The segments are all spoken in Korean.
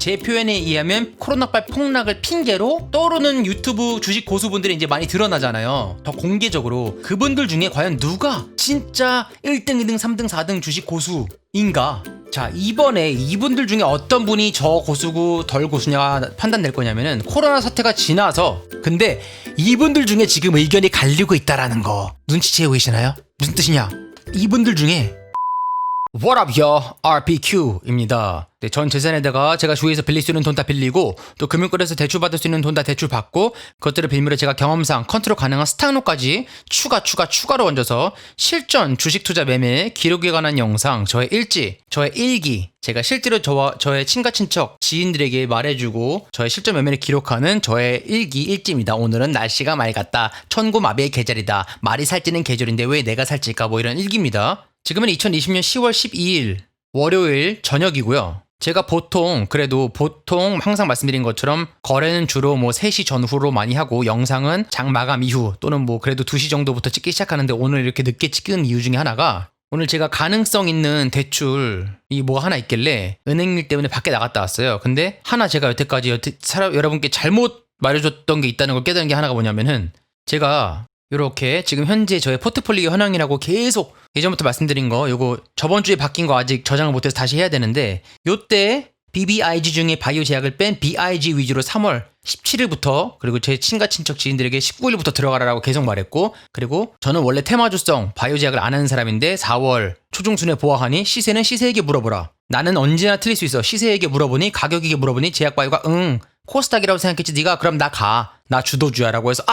제 표현에 의하면 코로나8 폭락을 핑계로 떠오르는 유튜브 주식 고수분들이 이제 많이 드러나잖아요. 더 공개적으로 그분들 중에 과연 누가 진짜 1등, 2등, 3등, 4등 주식 고수인가? 자, 이번에 이분들 중에 어떤 분이 저 고수고 덜 고수냐 판단될 거냐면은 코로나 사태가 지나서 근데 이분들 중에 지금 의견이 갈리고 있다라는 거 눈치채고 계시나요? 무슨 뜻이냐? 이분들 중에 What up, yo? RPQ입니다. 네, 전 재산에다가 제가 주위에서 빌릴 수 있는 돈 다 빌리고 또 금융권에서 대출받을 수 있는 돈 다 대출받고 그것들을 빌미로 제가 경험상 컨트롤 가능한 스탁로까지 추가로 얹어서 실전 주식 투자 매매 기록에 관한 영상, 저의 일지, 저의 일기, 제가 실제로 저의 친가 친척 지인들에게 말해주고 저의 실전 매매를 기록하는 저의 일지입니다. 오늘은 날씨가 맑았다. 천고마비의 계절이다. 말이 살찌는 계절인데 왜 내가 살찔까? 뭐 이런 일기입니다. 지금은 2020년 10월 12일 월요일 저녁이고요. 제가 보통 항상 말씀드린 것처럼 거래는 주로 3시 전후로 많이 하고 영상은 장 마감 이후 또는 그래도 2시 정도부터 찍기 시작하는데 오늘 이렇게 늦게 찍은 이유 중에 하나가 오늘 제가 가능성 있는 대출이 하나 있길래 은행일 때문에 밖에 나갔다 왔어요. 근데 하나 제가 여태까지 여러분께 잘못 말해줬던 게 있다는 걸 깨달은 게 하나가 뭐냐면은 제가 요렇게 지금 현재 저의 포트폴리오 현황이라고 계속 예전부터 말씀드린 거 요거 저번 주에 바뀐 거 아직 저장을 못해서 다시 해야 되는데 요때 BBIG 중에 바이오 제약을 뺀 BIG 위주로 3월 17일부터 그리고 제 친가 친척 지인들에게 19일부터 들어가라고 계속 말했고 그리고 저는 원래 테마주성 바이오 제약을 안 하는 사람인데 4월 초중순에 보아하니 시세는 시세에게 물어보라. 나는 언제나 틀릴 수 있어. 시세에게 물어보니 가격에게 물어보니 제약바이오가 코스닥이라고 생각했지 네가 그럼 나 주도주야 라고 해서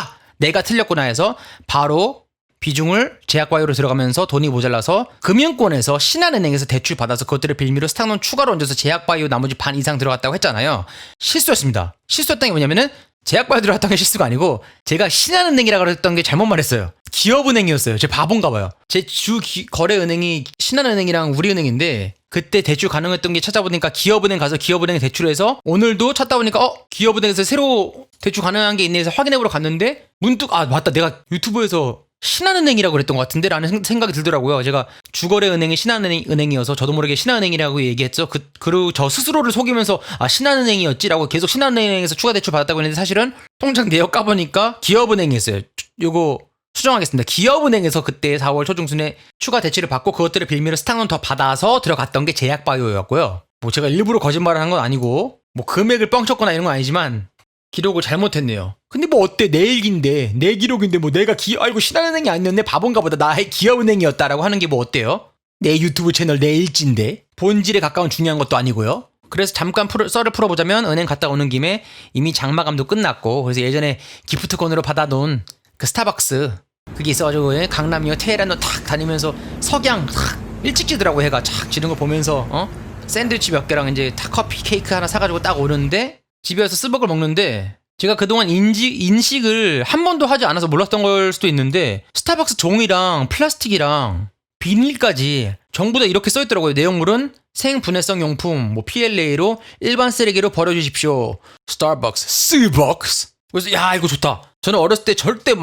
내가 틀렸구나 해서 바로 비중을 제약바이오로 들어가면서 돈이 모자라서 금융권에서 신한은행에서 대출 받아서 그것들을 빌미로 스탁론 추가로 얹어서 제약바이오 나머지 반 이상 들어갔다고 했잖아요. 실수였습니다. 실수였던 게 뭐냐면은 제약바이오 들어갔던 게 실수가 아니고 제가 신한은행이라고 그랬던 게 잘못 말했어요. 기업은행이었어요. 제 바본가 봐요. 제 주 거래은행이 신한은행이랑 우리은행인데 그때 대출 가능했던 게 찾아보니까 기업은행 가서 기업은행에 대출해서 오늘도 찾다 보니까 기업은행에서 새로 대출 가능한 게 있네 해서 확인해보러 갔는데 문득 맞다 내가 유튜브에서 신한은행이라고 그랬던 것 같은데 라는 생각이 들더라고요. 제가 주거래은행이 신한은행이어서 저도 모르게 신한은행이라고 얘기했죠. 그리고 저 스스로를 속이면서 신한은행이었지라고 계속 신한은행에서 추가 대출 받았다고 했는데 사실은 통장 내역 까보니까 기업은행이었어요. 요거 수정하겠습니다. 기업은행에서 그때 4월 초중순에 추가 대출을 받고 그것들을 빌미로 스탁론 더 받아서 들어갔던 게 제약바이오였고요. 제가 일부러 거짓말을 한 건 아니고 금액을 뻥쳤거나 이런 건 아니지만 기록을 잘못했네요. 근데 어때? 내 일기인데 내 기록인데 내가 신한은행이 아니었네 바본가 보다 나 기업은행이었다라고 하는 게 어때요? 내 유튜브 채널 내 일지인데 본질에 가까운 중요한 것도 아니고요. 그래서 잠깐 썰을 풀어보자면 은행 갔다 오는 김에 이미 장마감도 끝났고 그래서 예전에 기프트콘으로 받아놓은 그 스타벅스 그게 있어가지고 강남이요 테헤란도 탁 다니면서 석양 탁 일찍 지더라고 해가 착 지는 거 보면서 샌드위치 몇 개랑 이제 탁 커피 케이크 하나 사가지고 딱 오는데 집에 와서 스벅을 먹는데 제가 그동안 인식을 한 번도 하지 않아서 몰랐던 걸 수도 있는데 스타벅스 종이랑 플라스틱이랑 비닐까지 전부 다 이렇게 써있더라고요. 내용물은 생분해성 용품 PLA로 일반 쓰레기로 버려주십시오. 스타벅스 그래서 이거 좋다. 저는 어렸을 때 절대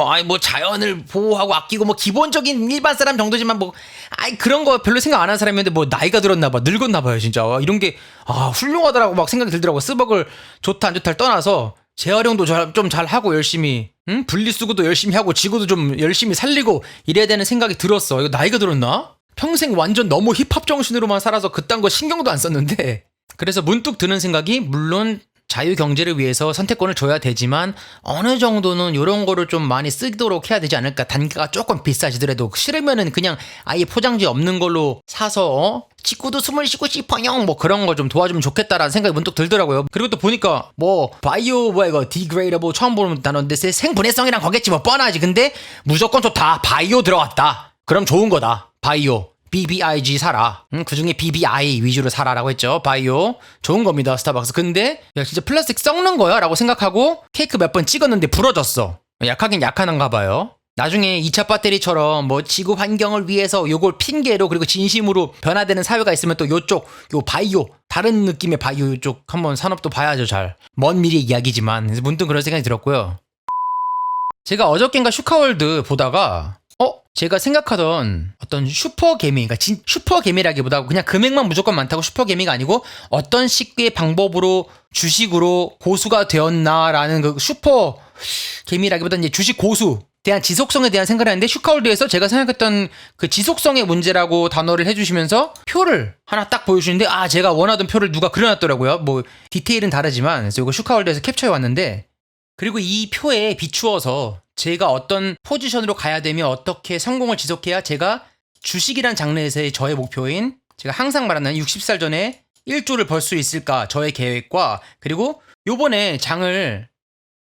자연을 보호하고 아끼고 기본적인 일반 사람 정도지만 그런 거 별로 생각 안 하는 사람이었는데 나이가 들었나봐 늙었나봐요 진짜. 이런 게 훌륭하더라고 막 생각이 들더라고. 스벅을 좋다 안 좋다를 떠나서 재활용도 좀 잘 하고 열심히 분리수거도 열심히 하고 지구도 좀 열심히 살리고 이래야 되는 생각이 들었어. 이거 나이가 들었나? 평생 완전 너무 힙합 정신으로만 살아서 그딴 거 신경도 안 썼는데 그래서 문득 드는 생각이 물론 자유경제를 위해서 선택권을 줘야 되지만 어느 정도는 이런 거를 좀 많이 쓰도록 해야 되지 않을까. 단가가 조금 비싸지더라도 싫으면은 그냥 아예 포장지 없는 걸로 사서 직구도 숨을 쉬고 싶어요 그런 거 좀 도와주면 좋겠다라는 생각이 문득 들더라고요. 그리고 또 보니까 바이오 이거 degradable 처음 보는 단어인데 생분해성이랑 거겠지 뻔하지. 근데 무조건 좋다. 바이오 들어갔다. 그럼 좋은 거다. 바이오 BBIG 사라. 그중에 BBI 위주로 사라라고 했죠. 바이오 좋은 겁니다. 스타벅스. 근데 진짜 플라스틱 썩는 거야? 라고 생각하고 케이크 몇 번 찍었는데 부러졌어. 약하긴 약한가 봐요. 나중에 2차 배터리처럼 지구 환경을 위해서 요걸 핑계로 그리고 진심으로 변화되는 사회가 있으면 또 요 바이오 다른 느낌의 바이오 쪽 한번 산업도 봐야죠. 잘 먼 미래 이야기지만 문득 그런 생각이 들었고요. 제가 어저께인가 슈카월드 보다가 제가 생각하던 어떤 슈퍼개미, 그러니까 슈퍼개미라기보다 그냥 금액만 무조건 많다고 슈퍼개미가 아니고 어떤 식의 방법으로 주식으로 고수가 되었나라는 그 슈퍼개미라기보다 이제 주식 고수 대한 지속성에 대한 생각을 했는데, 슈카월드에서 제가 생각했던 그 지속성의 문제라고 단어를 해주시면서 표를 하나 딱 보여주시는데, 제가 원하던 표를 누가 그려놨더라고요. 뭐 디테일은 다르지만. 그래서 이거 슈카월드에서 캡처해 왔는데, 그리고 이 표에 비추어서 제가 어떤 포지션으로 가야 되며 어떻게 성공을 지속해야 제가 주식이란 장르에서의 저의 목표인, 제가 항상 말하는 60살 전에 1조를 벌 수 있을까 저의 계획과, 그리고 요번에 장을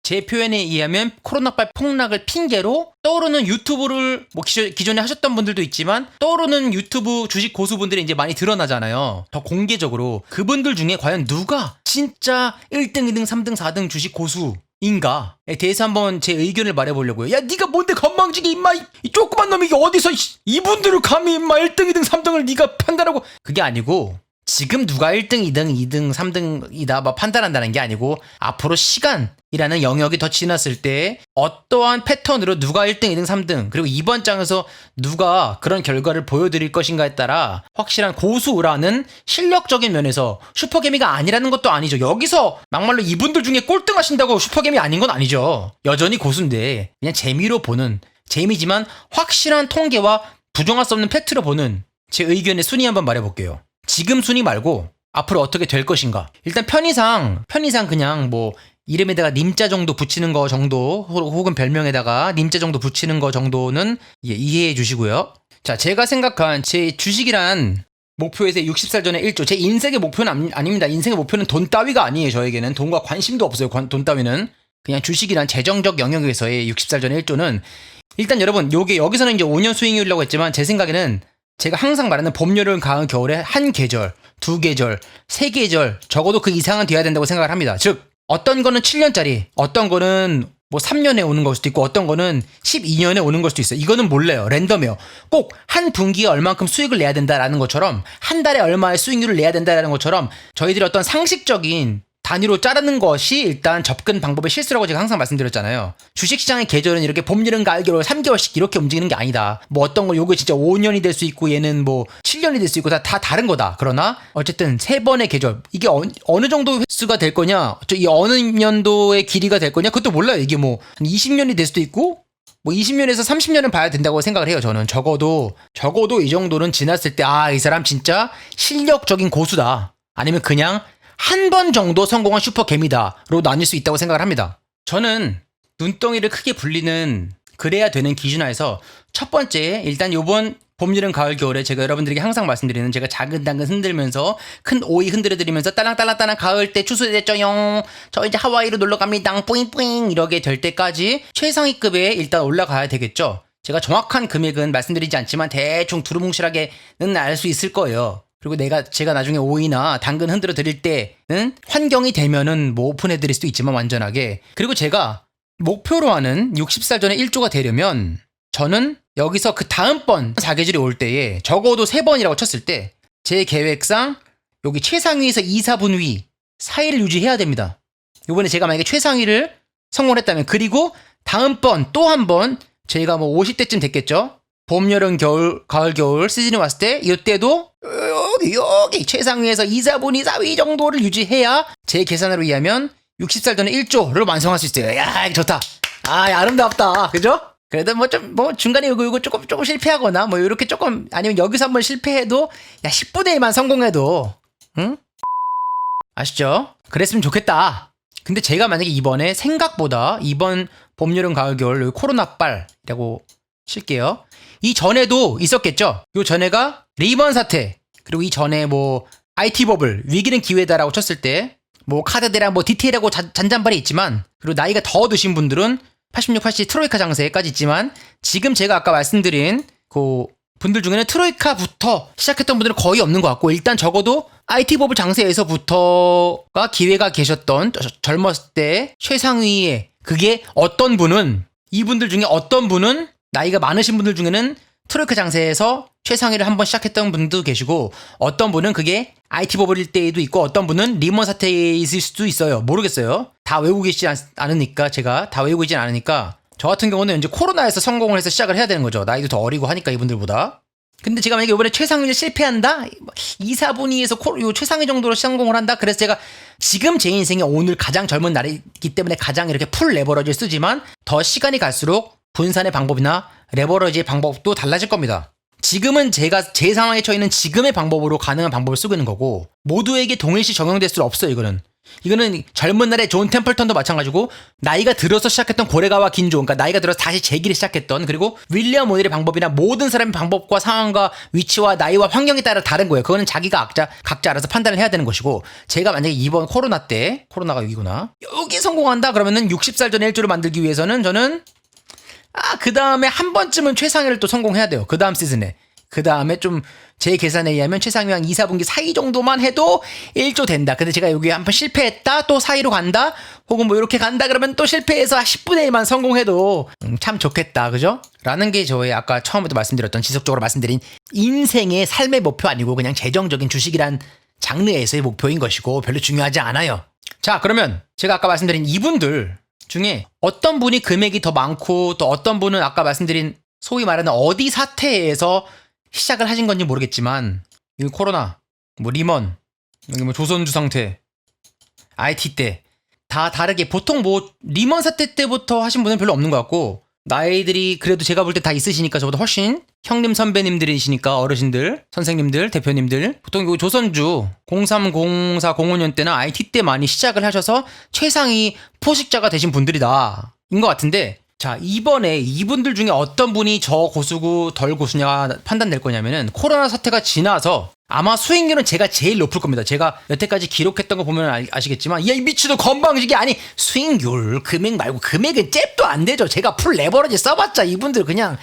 제 표현에 의하면 코로나발 폭락을 핑계로 떠오르는 유튜브를 뭐 기존에 하셨던 분들도 있지만 떠오르는 유튜브 주식 고수분들이 이제 많이 드러나잖아요. 더 공개적으로 그분들 중에 과연 누가 진짜 1등, 2등, 3등, 4등 주식 고수인가에 대해서 한번 제 의견을 말해보려고요. 야, 네가 뭔데 건방지게 임마, 이 조그만 놈이 이게 어디서 이분들을 감히 임마 1등, 2등, 3등을 네가 판단하고. 그게 아니고 지금 누가 1등, 2등, 2등, 3등이다 막 판단한다는 게 아니고, 앞으로 시간이라는 영역이 더 지났을 때 어떠한 패턴으로 누가 1등, 2등, 3등, 그리고 이번 장에서 누가 그런 결과를 보여드릴 것인가에 따라 확실한 고수라는 실력적인 면에서, 슈퍼개미가 아니라는 것도 아니죠. 여기서 막말로 이분들 중에 꼴등하신다고 슈퍼개미 아닌 건 아니죠. 여전히 고수인데 그냥 재미로 보는, 재미지만 확실한 통계와 부정할 수 없는 팩트로 보는 제 의견의 순위 한번 말해볼게요. 지금 순위 말고 앞으로 어떻게 될 것인가. 일단 편의상 그냥 뭐 이름에다가 님자 정도 붙이는 거 정도, 혹은 별명에다가 님자 정도 붙이는 거 정도는 이해해 주시고요. 자, 제가 생각한 제 주식이란 목표에서 60살 전에 1조, 제 인생의 목표는 아닙니다. 인생의 목표는 돈 따위가 아니에요. 저에게는 돈과 관심도 없어요. 돈 따위는. 그냥 주식이란 재정적 영역에서의 60살 전에 1조는, 일단 여러분 요게 여기서는 이제 5년 수익률이라고 했지만 제 생각에는 제가 항상 말하는 봄, 여름, 가을, 겨울에 한 계절, 두 계절, 세 계절, 적어도 그 이상은 돼야 된다고 생각을 합니다. 즉 어떤 거는 7년짜리, 어떤 거는 뭐 3년에 오는 걸 수도 있고, 어떤 거는 12년에 오는 걸 수도 있어요. 이거는 몰라요. 랜덤이에요. 꼭 한 분기에 얼만큼 수익을 내야 된다라는 것처럼, 한 달에 얼마의 수익률을 내야 된다라는 것처럼, 저희들이 어떤 상식적인 단위로 자르는 것이 일단 접근 방법의 실수라고 제가 항상 말씀드렸잖아요. 주식시장의 계절은 이렇게 봄, 여름, 가을, 겨울 3개월씩 이렇게 움직이는 게 아니다. 뭐 어떤 거 요게 진짜 5년이 될 수 있고 얘는 뭐 7년이 될 수 있고 다 다른 거다. 그러나 어쨌든 세 번의 계절, 이게 어느 정도 횟수가 될 거냐, 이 어느 년도의 길이가 될 거냐, 그것도 몰라요. 이게 뭐 한 20년이 될 수도 있고 뭐 20년에서 30년은 봐야 된다고 생각을 해요. 저는 적어도 이 정도는 지났을 때 이 사람 진짜 실력적인 고수다, 아니면 그냥 한 번 정도 성공한 슈퍼개미다로 나뉠 수 있다고 생각을 합니다. 저는 눈덩이를 크게 불리는, 그래야 되는 기준하에서 첫 번째, 일단 요번 봄, 여름, 가을, 겨울에 제가 여러분들에게 항상 말씀드리는, 제가 작은 당근 흔들면서 큰 오이 흔들어드리면서 딸랑딸랑딸랑 가을 때 추수됐죠용, 저 이제 하와이로 놀러갑니다 뿌잉뿌잉 이러게 될 때까지 최상위급에 일단 올라가야 되겠죠. 제가 정확한 금액은 말씀드리지 않지만 대충 두루뭉실하게는 알 수 있을 거예요. 그리고 제가 나중에 오이나 당근 흔들어 드릴 때는 환경이 되면은 뭐 오픈해 드릴 수도 있지만 완전하게. 그리고 제가 목표로 하는 60살 전에 1조가 되려면 저는 여기서 그 다음번 사계절이 올 때에 적어도 3번이라고 쳤을 때 제 계획상 여기 최상위에서 2, 4분 위 사이를 유지해야 됩니다. 이번에 제가 만약에 최상위를 성공했다면, 그리고 다음번 또 한 번 제가 뭐 50대쯤 됐겠죠. 봄, 여름, 겨울, 가을, 겨울 시즌이 왔을 때 이때도 여기 최상위에서 2, 4분 4위 정도를 유지해야 제 계산으로 의하면 60살 전에 1조를 완성할 수 있어요. 야, 좋다. 아름답다. 그죠? 그래도 뭐 중간에 이거 조금 실패하거나 뭐 이렇게 조금, 아니면 여기서 한번 실패해도 10분의 1만 성공해도, 응? 아시죠? 그랬으면 좋겠다. 근데 제가 만약에 이번에 생각보다 이번 봄, 여름, 가을, 겨울 코로나빨이라고 칠게요. 이 전에도 있었겠죠? 요 전에가 리먼 사태, 그리고 이 전에 뭐 IT 버블, 위기는 기회다라고 쳤을 때 뭐 카드 대란 뭐 디테일하고 잔잔발이 있지만, 그리고 나이가 더 드신 분들은 86, 87 트로이카 장세까지 있지만, 지금 제가 아까 말씀드린 그 분들 중에는 트로이카부터 시작했던 분들은 거의 없는 것 같고, 일단 적어도 IT 버블 장세에서부터가 기회가 계셨던 젊었을 때 최상위에, 그게 어떤 분은, 이분들 중에 어떤 분은 나이가 많으신 분들 중에는 트로이카 장세에서 최상위를 한번 시작했던 분도 계시고, 어떤 분은 그게 IT 버블일 때에도 있고, 어떤 분은 리먼 사태에 있을 수도 있어요. 모르겠어요. 다 외우고 계시지 않으니까, 제가 다 외우고 있진 않으니까. 저 같은 경우는 이제 코로나에서 성공을 해서 시작을 해야 되는 거죠. 나이도 더 어리고 하니까 이분들보다. 근데 제가 만약에 이번에 최상위를 실패한다? 2, 4분위에서 요 최상위 정도로 성공을 한다? 그래서 제가 지금 제 인생에 오늘 가장 젊은 날이기 때문에 가장 이렇게 풀 레버러지를 쓰지만 더 시간이 갈수록 분산의 방법이나 레버러지의 방법도 달라질 겁니다. 지금은 제가 제 상황에 처해 있는 지금의 방법으로 가능한 방법을 쓰고 있는 거고 모두에게 동일시 적용될 수 없어요. 이거는 젊은 날의 존 템플턴도 마찬가지고 나이가 들어서 시작했던 고레가와 긴조, 그러니까 나이가 들어서 다시 재기를 시작했던, 그리고 윌리엄 오닐의 방법이나 모든 사람의 방법과 상황과 위치와 나이와 환경에 따라 다른 거예요. 그거는 자기가 각자 알아서 판단을 해야 되는 것이고, 제가 만약에 이번 코로나 때, 코로나가 여기구나, 여기 성공한다 그러면은 60살 전에 일조를 만들기 위해서는 저는 그 다음에 한 번쯤은 최상위를 또 성공해야 돼요. 그 다음 시즌에. 그 다음에 좀 제 계산에 의하면 최상위 한 2, 4분기 사이 정도만 해도 1조 된다. 근데 제가 여기 한 번 실패했다, 또 사이로 간다, 혹은 뭐 이렇게 간다 그러면 또 실패해서 10분의 1만 성공해도 참 좋겠다. 그죠? 라는 게 저의 아까 처음부터 말씀드렸던, 지속적으로 말씀드린 인생의 삶의 목표 아니고 그냥 재정적인 주식이란 장르에서의 목표인 것이고 별로 중요하지 않아요. 자, 그러면 제가 아까 말씀드린 이분들 중에 어떤 분이 금액이 더 많고 또 어떤 분은 아까 말씀드린 소위 말하는 어디 사태에서 시작을 하신 건지 모르겠지만, 이 코로나, 뭐 리먼, 여기 뭐 조선주 상태, IT 때 다 다르게, 보통 뭐 리먼 사태 때부터 하신 분은 별로 없는 것 같고, 나이들이 그래도 제가 볼 때 다 있으시니까 저보다 훨씬 형님 선배님들이시니까, 어르신들, 선생님들, 대표님들, 보통 이 조선주 03, 04, 05년 때나 IT 때 많이 시작을 하셔서 최상위 포식자가 되신 분들이다 인 것 같은데, 자, 이번에 이분들 중에 어떤 분이 저 고수고 덜 고수냐 판단될 거냐면은, 코로나 사태가 지나서 아마 수익률은 제가 제일 높을 겁니다. 제가 여태까지 기록했던 거 보면 아시겠지만, 이 미치도 건방지게, 아니 수익률 금액 말고, 금액은 잽도 안 되죠. 제가 풀 레버러지 써봤자 이분들 그냥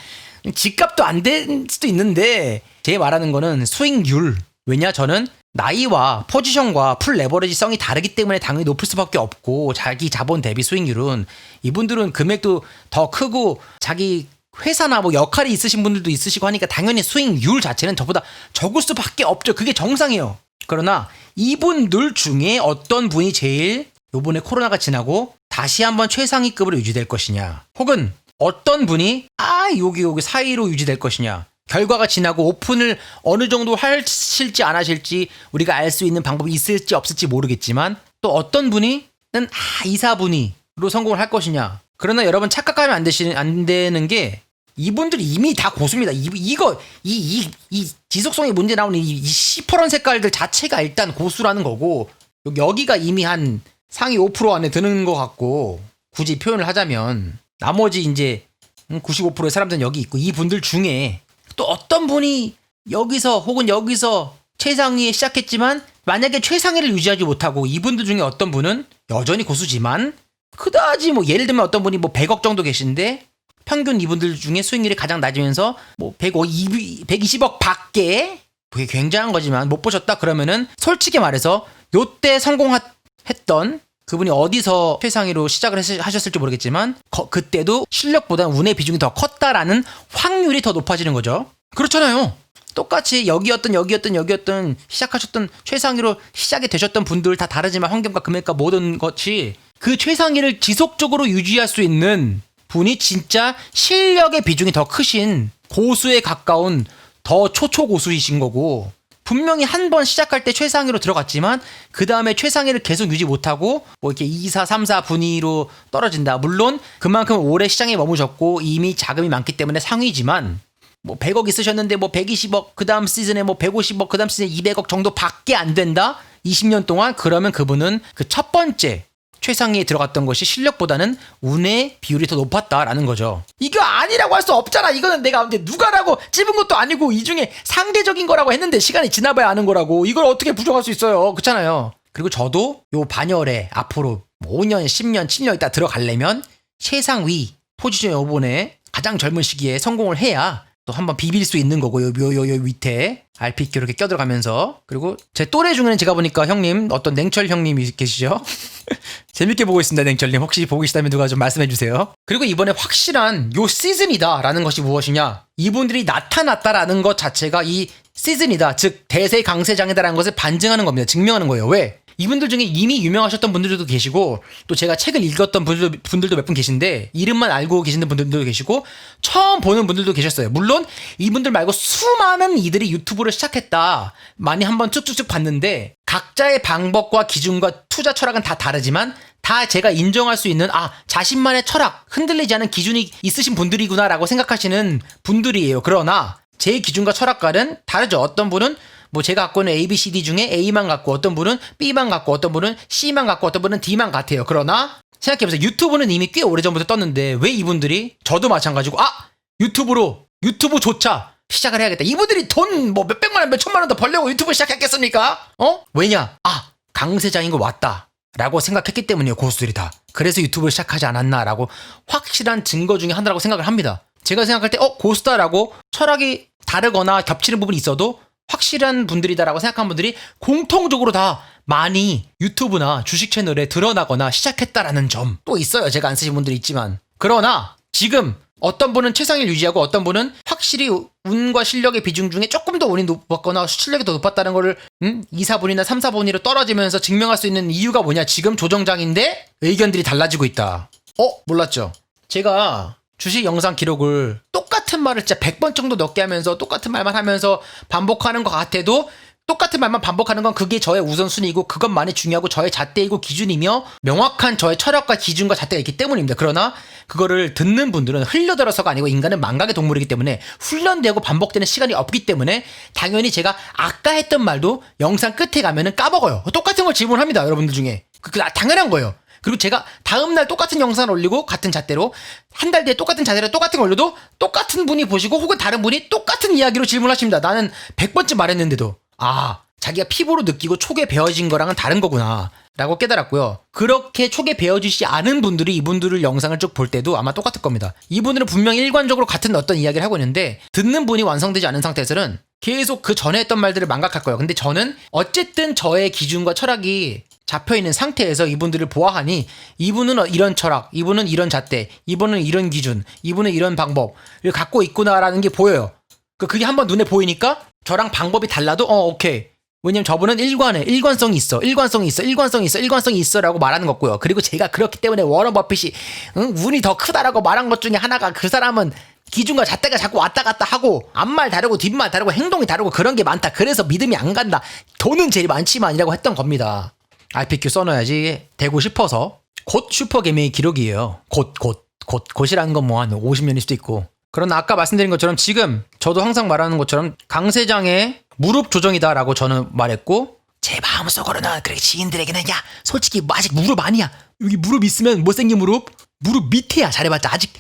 집값도 안 될 수도 있는데, 제 말하는 거는 수익률. 왜냐, 저는 나이와 포지션과 풀 레버리지성이 다르기 때문에 당연히 높을 수밖에 없고, 자기 자본 대비 수익률은, 이분들은 금액도 더 크고 자기 회사나 뭐 역할이 있으신 분들도 있으시고 하니까 당연히 수익률 자체는 저보다 적을 수밖에 없죠. 그게 정상이에요. 그러나 이분들 중에 어떤 분이 제일 요번에 코로나가 지나고 다시 한번 최상위급으로 유지될 것이냐, 혹은 어떤 분이 여기 사이로 유지될 것이냐, 결과가 지나고 오픈을 어느 정도 하실지 안 하실지 우리가 알 수 있는 방법이 있을지 없을지 모르겠지만, 또 어떤 분이는 2, 4분위로 성공을 할 것이냐. 그러나 여러분 착각하면 안 되는 게, 이분들이 이미 다 고수입니다. 이 지속성이 문제 나오는 이 시퍼런 색깔들 자체가 일단 고수라는 거고, 여기가 이미 한 상위 5% 안에 드는 것 같고, 굳이 표현을 하자면 나머지 이제 95%의 사람들은 여기 있고, 이 분들 중에 또 어떤 분이 여기서 혹은 여기서 최상위에 시작했지만 만약에 최상위를 유지하지 못하고, 이분들 중에 어떤 분은 여전히 고수지만 그다지 뭐 예를 들면 어떤 분이 뭐 100억 정도 계신데 평균 이분들 중에 수익률이 가장 낮으면서 뭐 120억 밖에, 그게 굉장한 거지만 못 보셨다 그러면은 솔직히 말해서 요때 성공했던 그분이 어디서 최상위로 시작을 하셨을지 모르겠지만 그때도 실력보다 운의 비중이 더 컸다라는 확률이 더 높아지는 거죠. 그렇잖아요. 똑같이 여기였던 시작하셨던 최상위로 시작이 되셨던 분들 다 다르지만 환경과 금액과 모든 것이, 그 최상위를 지속적으로 유지할 수 있는 분이 진짜 실력의 비중이 더 크신 고수에 가까운 더 초초고수이신 거고, 분명히 한 번 시작할 때 최상위로 들어갔지만 그 다음에 최상위를 계속 유지 못하고 뭐 이렇게 2, 4, 3, 4 분위로 떨어진다. 물론 그만큼 오래 시장에 머무셨고 이미 자금이 많기 때문에 상위지만, 뭐 100억 있으셨는데 뭐 120억, 그 다음 시즌에 뭐 150억, 그 다음 시즌에 200억 정도 밖에 안 된다? 20년 동안? 그러면 그분은 그 첫 번째 최상위에 들어갔던 것이 실력보다는 운의 비율이 더 높았다라는 거죠. 이거 아니라고 할 수 없잖아. 이거는 내가 근데 누가라고 찝은 것도 아니고, 이 중에 상대적인 거라고 했는데 시간이 지나봐야 아는 거라고. 이걸 어떻게 부정할 수 있어요. 그렇잖아요. 그리고 저도 요 반열에 앞으로 5년, 10년, 7년 있다 들어가려면 최상위 포지션 요번에 가장 젊은 시기에 성공을 해야 또 한번 비빌 수 있는 거고, 요 밑에 RPK 이렇게 껴들어가면서. 그리고 제 또래 중에는 제가 보니까 형님, 어떤 냉철 형님이 계시죠? 재밌게 보고 있습니다. 냉철님, 혹시 보고 계시다면 누가 좀 말씀해 주세요. 그리고 이번에 확실한 요 시즌이다 라는 것이 무엇이냐, 이분들이 나타났다라는 것 자체가 이 시즌이다, 즉 대세 강세장이다라는 것을 반증하는 겁니다. 증명하는 거예요. 왜? 이분들 중에 이미 유명하셨던 분들도 계시고 또 제가 책을 읽었던 분들도 몇 분 계신데 이름만 알고 계시는 분들도 계시고 처음 보는 분들도 계셨어요. 물론 이분들 말고 수많은 이들이 유튜브를 시작했다. 많이 한번 쭉쭉쭉 봤는데 각자의 방법과 기준과 투자 철학은 다 다르지만 다 제가 인정할 수 있는 자신만의 철학, 흔들리지 않은 기준이 있으신 분들이구나라고 생각하시는 분들이에요. 그러나 제 기준과 철학과는 다르죠. 어떤 분은 뭐 제가 갖고 있는 A, B, C, D 중에 A만 갖고 어떤 분은 B만 갖고 어떤 분은 C만 갖고 어떤 분은 D만 같아요. 그러나 생각해보세요. 유튜브는 이미 꽤 오래전부터 떴는데 왜 이분들이 저도 마찬가지고 유튜브조차 시작을 해야겠다. 이분들이 돈 뭐 몇백만 원, 몇천만 원 더 벌려고 유튜브 시작했겠습니까? 왜냐? 강세장인 거 왔다 라고 생각했기 때문이에요. 고수들이 다. 그래서 유튜브를 시작하지 않았나라고 확실한 증거 중에 하나라고 생각을 합니다. 제가 생각할 때 고수다라고 철학이 다르거나 겹치는 부분이 있어도 확실한 분들이다라고 생각한 분들이 공통적으로 다 많이 유튜브나 주식 채널에 드러나거나 시작했다라는 점 또 있어요. 제가 안 쓰신 분들이 있지만. 그러나 지금 어떤 분은 최상위를 유지하고 어떤 분은 확실히 운과 실력의 비중 중에 조금 더 운이 높았거나 실력이 더 높았다는 거를 2, 4분이나 3, 4분위로 떨어지면서 증명할 수 있는 이유가 뭐냐. 지금 조정장인데 의견들이 달라지고 있다. 몰랐죠? 제가 주식 영상 기록을 똑같은 말을 진짜 100번 정도 넘게 하면서 똑같은 말만 하면서 반복하는 것 같아도 똑같은 말만 반복하는 건 그게 저의 우선순위이고 그것만이 중요하고 저의 잣대이고 기준이며 명확한 저의 철학과 기준과 잣대가 있기 때문입니다. 그러나 그거를 듣는 분들은 흘려들어서가 아니고 인간은 망각의 동물이기 때문에 훈련되고 반복되는 시간이 없기 때문에 당연히 제가 아까 했던 말도 영상 끝에 가면은 까먹어요. 똑같은 걸 질문합니다. 여러분들 중에. 당연한 거예요. 그리고 제가 다음날 똑같은 영상을 올리고 같은 잣대로 한 달 뒤에 똑같은 잣대로 똑같은 걸 올려도 똑같은 분이 보시고 혹은 다른 분이 똑같은 이야기로 질문하십니다. 나는 100번쯤 말했는데도 자기가 피부로 느끼고 촉에 배어진 거랑은 다른 거구나 라고 깨달았고요. 그렇게 촉에 배어지지 않은 분들이 이분들을 영상을 쭉 볼 때도 아마 똑같을 겁니다. 이분들은 분명히 일관적으로 같은 어떤 이야기를 하고 있는데 듣는 분이 완성되지 않은 상태에서는 계속 그 전에 했던 말들을 망각할 거예요. 근데 저는 어쨌든 저의 기준과 철학이 잡혀있는 상태에서 이분들을 보아하니 이분은 이런 철학, 이분은 이런 잣대, 이분은 이런 기준, 이분은 이런 방법을 갖고 있구나라는 게 보여요. 그게 한번 눈에 보이니까 저랑 방법이 달라도 오케이. 왜냐면 저분은 일관성이 있어 라고 말하는 거고요. 그리고 제가 그렇기 때문에 워런 버핏이 운이 더 크다라고 말한 것 중에 하나가 그 사람은 기준과 잣대가 자꾸 왔다 갔다 하고 앞말 다르고 뒷말 다르고 행동이 다르고 그런 게 많다. 그래서 믿음이 안 간다. 돈은 제일 많지만이라고 했던 겁니다. RPQ 써놔야지 되고 싶어서. 곧 슈퍼개미의 기록이에요. 곧이라는 건 뭐 한 50년일 수도 있고. 그러나 아까 말씀드린 것처럼 지금 저도 항상 말하는 것처럼 강세장의 무릎 조정이다라고 저는 말했고 제 마음속으로는 그렇게 지인들에게는 솔직히 아직 무릎 아니야. 여기 무릎 있으면 못생긴 무릎 밑에야. 잘해봤자 아직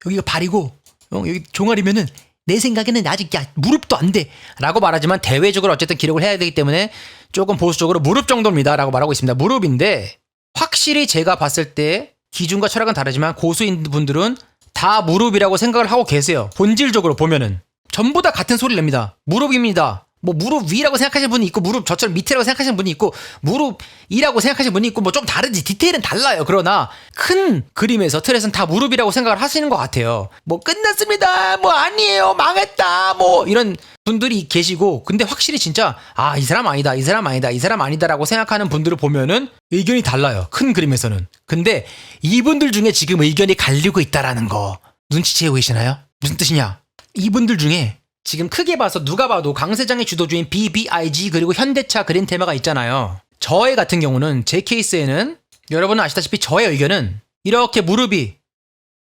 여기가 발이고 여기 종아리면은 내 생각에는 아직 무릎도 안 돼 라고 말하지만 대외적으로 어쨌든 기록을 해야 되기 때문에 조금 보수적으로 무릎 정도입니다 라고 말하고 있습니다. 무릎인데 확실히 제가 봤을 때 기준과 철학은 다르지만 고수인 분들은 다 무릎이라고 생각을 하고 계세요. 본질적으로 보면은 전부 다 같은 소리를 냅니다. 무릎입니다. 뭐 무릎 위라고 생각하시는 분이 있고 무릎 저처럼 밑이라고 생각하시는 분이 있고 무릎이라고 생각하시는 분이 있고 뭐 좀 다르지. 디테일은 달라요. 그러나 큰 그림에서 틀에서는 다 무릎이라고 생각을 하시는 것 같아요. 뭐 끝났습니다. 뭐 아니에요. 망했다. 뭐 이런 분들이 계시고 근데 확실히 진짜 이 사람 아니다. 이 사람 아니다. 이 사람 아니다라고 생각하는 분들을 보면은 의견이 달라요. 큰 그림에서는. 근데 이분들 중에 지금 의견이 갈리고 있다라는 거 눈치채고 계시나요? 무슨 뜻이냐? 이분들 중에 지금 크게 봐서 누가 봐도 강세장의 주도주인 BBIG 그리고 현대차 그린테마가 있잖아요. 저의 같은 경우는 제 케이스에는 여러분은 아시다시피 저의 의견은 이렇게 무릎이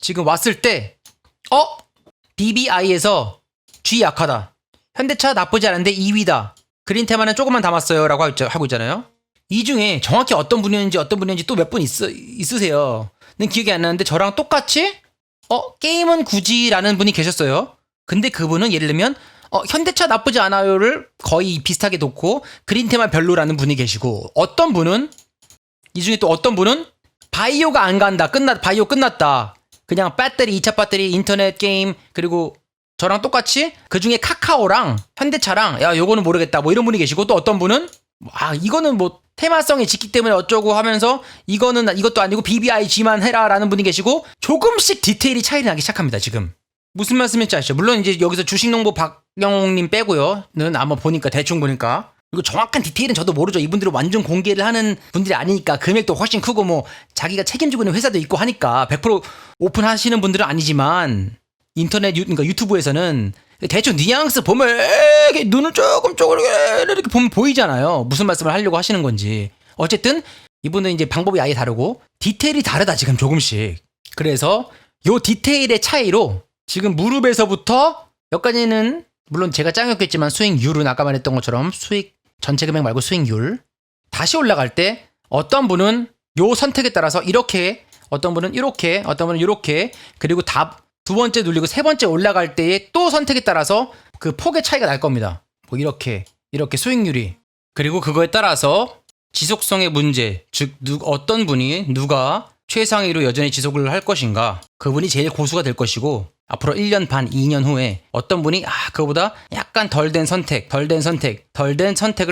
지금 왔을 때 BBI에서 G 약하다. 현대차 나쁘지 않은데 2위다. 그린테마는 조금만 담았어요 라고 하고 있잖아요. 이 중에 정확히 어떤 분이었는지 또 몇 분 있으세요. 는 기억이 안 나는데 저랑 똑같이 게임은 굳이 라는 분이 계셨어요. 근데 그분은 예를 들면 현대차 나쁘지 않아요를 거의 비슷하게 놓고 그린테마 별로라는 분이 계시고 어떤 분은 이 중에 또 어떤 분은 바이오가 안 간다. 바이오 끝났다. 그냥 배터리 2차 배터리 인터넷 게임 그리고 저랑 똑같이 그 중에 카카오랑 현대차랑 요거는 모르겠다. 뭐 이런 분이 계시고 또 어떤 분은 이거는 뭐 테마성이 짙기 때문에 어쩌고 하면서 이것도 아니고 BBIG만 해라라는 분이 계시고 조금씩 디테일이 차이를 나기 시작합니다. 지금. 무슨 말씀인지 아시죠? 물론 이제 여기서 주식농부 박영웅님 빼고요는 아마 보니까 대충 보니까 이거 정확한 디테일은 저도 모르죠. 이분들은 완전 공개를 하는 분들이 아니니까 금액도 훨씬 크고 뭐 자기가 책임지고 있는 회사도 있고 하니까 100% 오픈하시는 분들은 아니지만 인터넷 그러니까 유튜브에서는 대충 뉘앙스 보면 이렇게 눈을 조금 이렇게 보면 보이잖아요. 무슨 말씀을 하려고 하시는 건지. 어쨌든 이분은 이제 방법이 아예 다르고 디테일이 다르다 지금 조금씩. 그래서 요 디테일의 차이로 지금 무릎에서부터 여기까지는 물론 제가 짱이었겠지만 수익률은 아까 말했던 것처럼 수익 전체 금액 말고 수익률 다시 올라갈 때 어떤 분은 요 선택에 따라서 이렇게 어떤 분은 이렇게 어떤 분은 이렇게 그리고 두 번째 눌리고 세 번째 올라갈 때의 또 선택에 따라서 그 폭의 차이가 날 겁니다. 뭐 이렇게 수익률이 그리고 그거에 따라서 지속성의 문제 즉 어떤 분이 누가 최상위로 여전히 지속을 할 것인가 그분이 제일 고수가 될 것이고 앞으로 1년 반, 2년 후에 어떤 분이 그거보다 약간 덜 된 선택을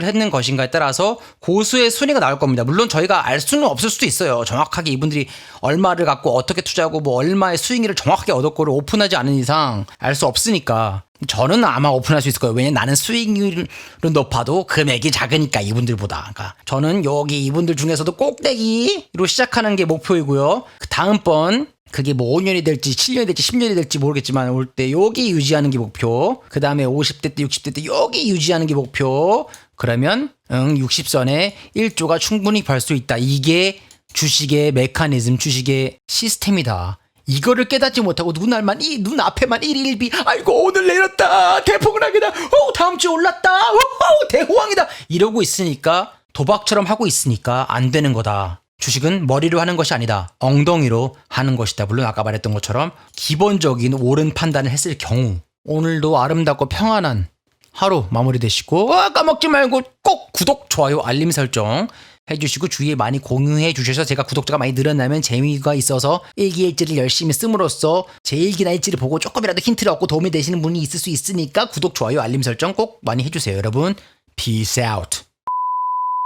했는 것인가에 따라서 고수의 순위가 나올 겁니다. 물론 저희가 알 수는 없을 수도 있어요. 정확하게 이분들이 얼마를 갖고 어떻게 투자하고 뭐 얼마의 수익률을 정확하게 얻었고를 오픈하지 않은 이상 알 수 없으니까 저는 아마 오픈할 수 있을 거예요. 왜냐면 나는 수익률은 높아도 금액이 작으니까 이분들보다. 그러니까 저는 여기 이분들 중에서도 꼭대기로 시작하는 게 목표이고요. 그 다음번 그게 뭐 5년이 될지 7년이 될지 10년이 될지 모르겠지만 올 때 여기 유지하는 게 목표. 그 다음에 50대 때 60대 때 여기 유지하는 게 목표. 그러면 60선에 1조가 충분히 벌 수 있다. 이게 주식의 메커니즘, 주식의 시스템이다. 이거를 깨닫지 못하고 눈앞에만 112 아이고 오늘 내렸다 대폭락이다 다음 주에 올랐다 대호황이다 이러고 있으니까 도박처럼 하고 있으니까 안 되는 거다. 주식은 머리로 하는 것이 아니다. 엉덩이로 하는 것이다. 물론 아까 말했던 것처럼 기본적인 옳은 판단을 했을 경우 오늘도 아름답고 평안한 하루 마무리되시고 까먹지 말고 꼭 구독, 좋아요, 알림 설정 해주시고 주위에 많이 공유해 주셔서 제가 구독자가 많이 늘어나면 재미가 있어서 일기일지를 열심히 씀으로써 제 일기나 일지를 보고 조금이라도 힌트를 얻고 도움이 되시는 분이 있을 수 있으니까 구독, 좋아요, 알림 설정 꼭 많이 해주세요. 여러분, peace out.